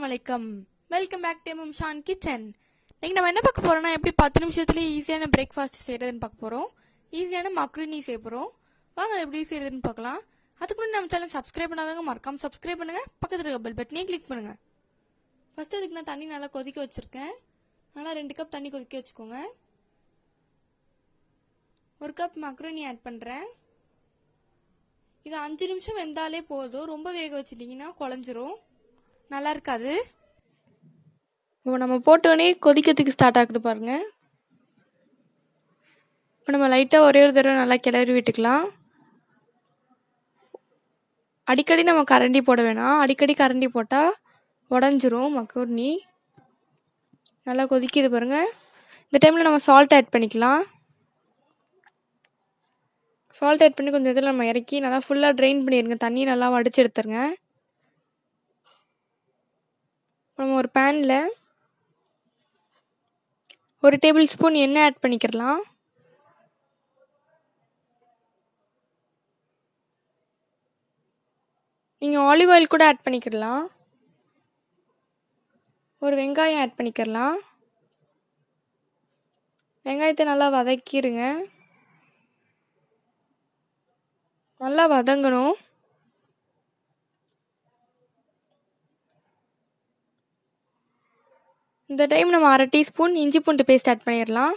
அலைக்கும். Welcome back to Shan kitchen. இன்னைக்கு நம்ம என்ன பார்க்க போறோம்னா எப்படி 10 நிமிஷத்துலேயே ஈஸியான பிரேக்ஃபாஸ்ட் செய்யறதுன்னு பார்க்க போறோம். ஈஸியான மக்ருனி செய்ய போறோம். வாங்க அது எப்படி செய்யறதுன்னு பார்க்கலாம். அதுக்கு முன்னாடி நம்ம சேனல் சப்ஸ்கிரைப் பண்ணாதவங்க மறக்காம சப்ஸ்கிரைப் பண்ணுங்க. பக்கத்துல இருக்க பெல் பட்டனையும் கிளிக் பண்ணுங்க. ஃபர்ஸ்ட் அதுக்கு நான் தண்ணி நல்லா கொதிக்க வச்சிருக்கேன். நல்லா 2 கப் தண்ணி கொதிக்க வச்சுக்கோங்க. 1 கப் மக்ருனி ஆட் பண்றேன். இது 5 நிமிஷம் வெந்தாலே போதும். ரொம்ப வேக வச்சிட்டீங்கன்னா குழஞ்சிரும், நல்லா இருக்காது. இப்போ நம்ம போட்டோடனே கொதிக்கிறதுக்கு ஸ்டார்ட் ஆகுது பாருங்க. இப்போ நம்ம லைட்டாக ஒரே ஒரு தடவை நல்லா கிளறி விட்டுக்கலாம். அடிக்கடி நம்ம கரண்டி போட வேணாம். அடிக்கடி கரண்டி போட்டால் உடஞ்சிரும் மக்ருனி. நல்லா கொதிக்குது பாருங்க. இந்த டைமில் நம்ம சால்ட் ஆட் பண்ணிக்கலாம். சால்ட் ஆட் பண்ணி கொஞ்சம் இதில் நம்ம இறக்கி நல்லா ஃபுல்லாக ட்ரெயின் பண்ணிடுங்க. தண்ணி நல்லா வடிச்சு எடுத்துருங்க. நம்ம ஒரு பேனில் 1 டேபிள் ஸ்பூன் எண்ணெய் ஆட் பண்ணிக்கலாம். நீங்கள் ஆலிவ் ஆயில் கூட ஆட் பண்ணிக்கலாம். ஒரு வெங்காயம் ஆட் பண்ணிக்கலாம். வெங்காயத்தை நல்லா வதக்கிடுங்க. நல்லா வதங்கணும். இந்த டைம் நம்ம 1/2 டீஸ்பூன் இஞ்சி பூண்டு பேஸ்ட் ஆட் பண்ணிடலாம்.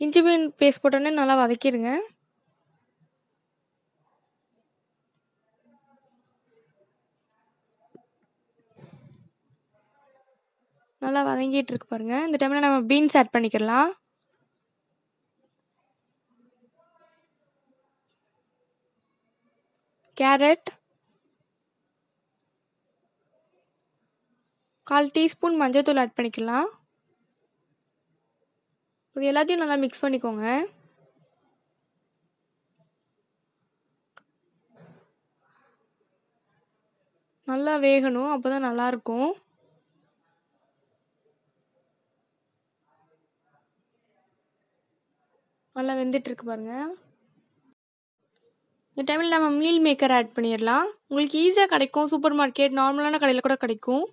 இஞ்சி பூண்டு பேஸ்ட் போட்டோன்னே நல்லா வதக்கிடுங்க. நல்லா வதங்கிட்டு இருக்கு பாருங்க. இந்த டைம்ல நம்ம பீன்ஸ் ஆட் பண்ணிக்கலாம். கேரட், 1/4 டீஸ்பூன் மஞ்சள்தூள் ஆட் பண்ணிக்கலாம். இது எல்லாத்தையும் நல்லா மிக்ஸ் பண்ணிக்கோங்க. நல்லா வேகணும், அப்போதான் நல்லா இருக்கும். நல்லா வெந்துட்டு இருக்கு பாருங்க. இந்த டைமில் நம்ம மீல் மேக்கர் ஆட் பண்ணிடலாம். உங்களுக்கு ஈஸியாக கிடைக்கும். சூப்பர் மார்க்கெட் நார்மலான கடையில் கூட கிடைக்கும்.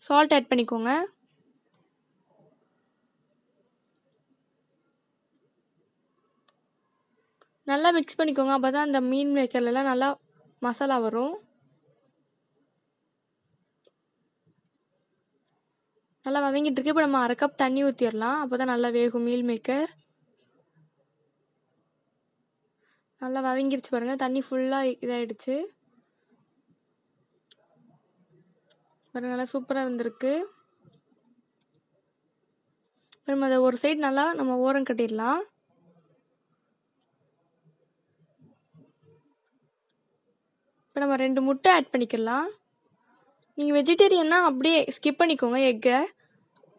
சால்ட் ஆட் பண்ணிக்கோங்க. நல்லா மிக்ஸ் பண்ணிக்கோங்க. அப்போ தான் அந்த மீன் மேக்கர்லாம் நல்லா மசாலா வரும். நல்லா வதங்கிட்டு இருக்கு. இப்போ நம்ம 1/2 கப் தண்ணி ஊற்றிடலாம். அப்போ தான் நல்லா வேகும் மீல் மேக்கர். நல்லா வதங்கிடுச்சு பாருங்க. தண்ணி ஃபுல்லாக இதாகிடுச்சு பாருங்க. நல்லா சூப்பராக வந்திருக்கு. இப்போ நம்ம அதை ஒரு சைடு நல்லா நம்ம ஓரம் கட்டிடலாம். இப்போ நம்ம 2 முட்டை ஆட் பண்ணிக்கலாம். நீங்கள் வெஜிடேரியன்னா அப்படியே ஸ்கிப் பண்ணிக்கோங்க எக்கை.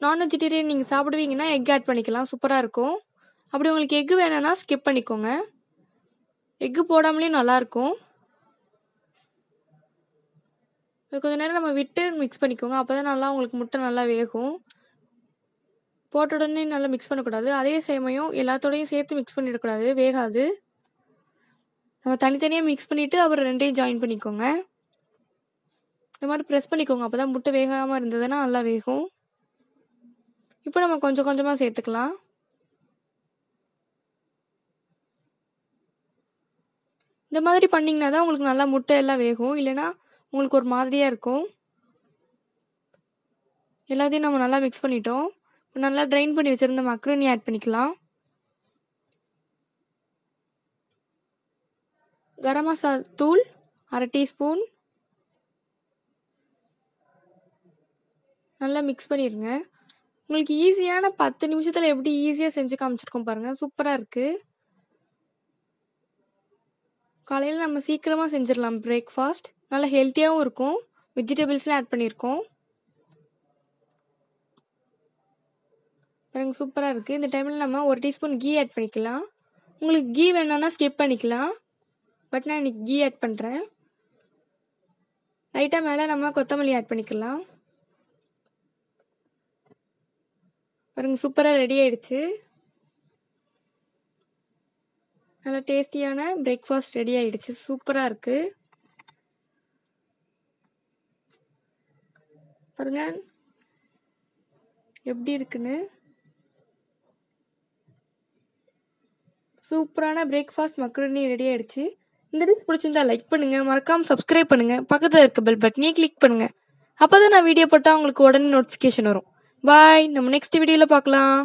நான் வெஜிடேரியன் நீங்கள் சாப்பிடுவீங்கன்னா எக் ஆட் பண்ணிக்கலாம், சூப்பராக இருக்கும். அப்படி உங்களுக்கு எக்கு வேணும்னா ஸ்கிப் பண்ணிக்கோங்க. எக்கு போடாமலேயும் நல்லாயிருக்கும். கொஞ்ச நேரம் நம்ம விட்டு மிக்ஸ் பண்ணிக்கோங்க. அப்போ தான் நல்லா உங்களுக்கு முட்டை நல்லா வேகும். போட்ட உடனே நல்லா மிக்ஸ் பண்ணக்கூடாது. அதே சமயம் எல்லாத்தோடையும் சேர்த்து மிக்ஸ் பண்ணிடக்கூடாது, வேகாது. நம்ம தனித்தனியாக மிக்ஸ் பண்ணிவிட்டு அப்புறம் 2ஐயும் ஜாயின் பண்ணிக்கோங்க. இந்த மாதிரி ப்ரெஸ் பண்ணிக்கோங்க. அப்போ தான் முட்டை வேகாமல் இருந்ததுன்னா நல்லா வேகும். இப்போ நம்ம கொஞ்சம் கொஞ்சமாக சேர்த்துக்கலாம். இந்த மாதிரி பண்ணிங்கன்னா தான் உங்களுக்கு நல்லா முட்டை எல்லாம் வேகும். இல்லைன்னா உங்களுக்கு ஒரு மாதிரியாக இருக்கும். எல்லாத்தையும் நம்ம நல்லா மிக்ஸ் பண்ணிட்டோம். நல்லா ட்ரைன் பண்ணி வச்சுருந்த மக்ருனி ஆட் பண்ணிக்கலாம். கரம் மசாலா தூள் 1/2 டீஸ்பூன். நல்லா மிக்ஸ் பண்ணிடுங்க. உங்களுக்கு ஈஸியான 10 நிமிஷத்தில் எப்படி ஈஸியாக செஞ்சு காமிச்சிருக்கோம் பாருங்கள். சூப்பராக இருக்குது. காலையில் நம்ம சீக்கிரமாக செஞ்சிடலாம் பிரேக்ஃபாஸ்ட். நல்லா ஹெல்த்தியாகவும் இருக்கும். வெஜிடபிள்ஸ்லாம் ஆட் பண்ணியிருக்கோம் பாருங்க. சூப்பராக இருக்குது. இந்த டைமில் நம்ம 1 டீஸ்பூன் கீ ஆட் பண்ணிக்கலாம். உங்களுக்கு கீ வேணும்னா ஸ்கிப் பண்ணிக்கலாம். பட் நான் இன்னைக்கு கீ ஆட் பண்ணுறேன். லைட்டாக மேலே நம்ம கொத்தமல்லி ஆட் பண்ணிக்கலாம். பாருங்க சூப்பராக ரெடி ஆயிடுச்சு. நல்லா டேஸ்டியான பிரேக்ஃபாஸ்ட் ரெடி ஆயிடுச்சு. சூப்பராக இருக்குது. பாருங்க எப்படி இருக்குன்னு. சூப்பரான பிரேக்ஃபாஸ்ட் மக்ருனி ரெடி ஆயிடுச்சு. இந்த டிஷ் பிடிச்சிருந்தா லைக் பண்ணுங்க, மறக்காம சப்ஸ்கிரைப் பண்ணுங்க, பக்கத்தில் இருக்க பெல் பட்டனையும் கிளிக் பண்ணுங்க. அப்பதான் நான் வீடியோ போட்டால் உங்களுக்கு உடனே நோட்டிஃபிகேஷன் வரும். பாய், நம்ம நெக்ஸ்ட் வீடியோவில் பார்க்கலாம்.